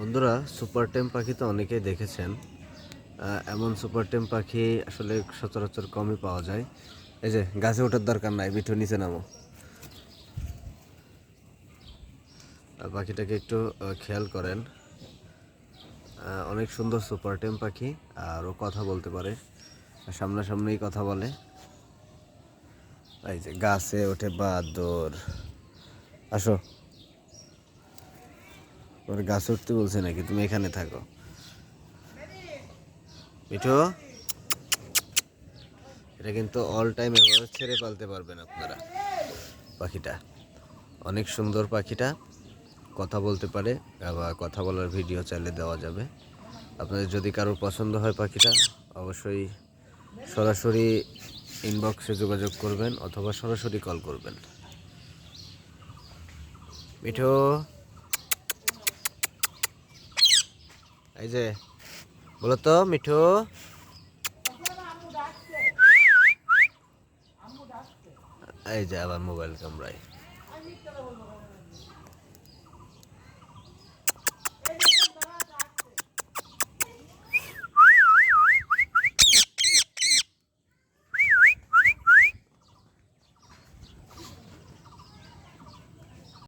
বন্ধুরা, সুপার টেম পাখি তো অনেকেই দেখেছেন। এমন সুপার টেম পাখি আসলে সচরাচর কমই পাওয়া যায়। এই যে গাছে ওঠার দরকার নাই, মিঠু নিচে নামো। পাখিটাকে একটু খেয়াল করেন। অনেক সুন্দর সুপার টেম পাখি, আর ও কথা বলতে পারে, সামনাসামনি কথা বলে। এই যে গাছে ওঠে বাদর। আসো, ওর গাছে উঠতে বলছে নাকি? তুমি এখানে থাকো মিঠু। এটা কিন্তু অল টাইম এভাবে ছেড়ে পালতে পারবেন আপনারা। পাখিটা অনেক সুন্দর। পাখিটা কথা বলতে পারে, আবার কথা বলার ভিডিও চাইলে দেওয়া যাবে। আপনাদের যদি কারোর পছন্দ হয় পাখিটা, অবশ্যই সরাসরি ইনবক্সে যোগাযোগ করবেন অথবা সরাসরি কল করবেন। মিঠু, এই যে বলো তো মিঠু। এই যে আবার মোবাইল কামড়ায়।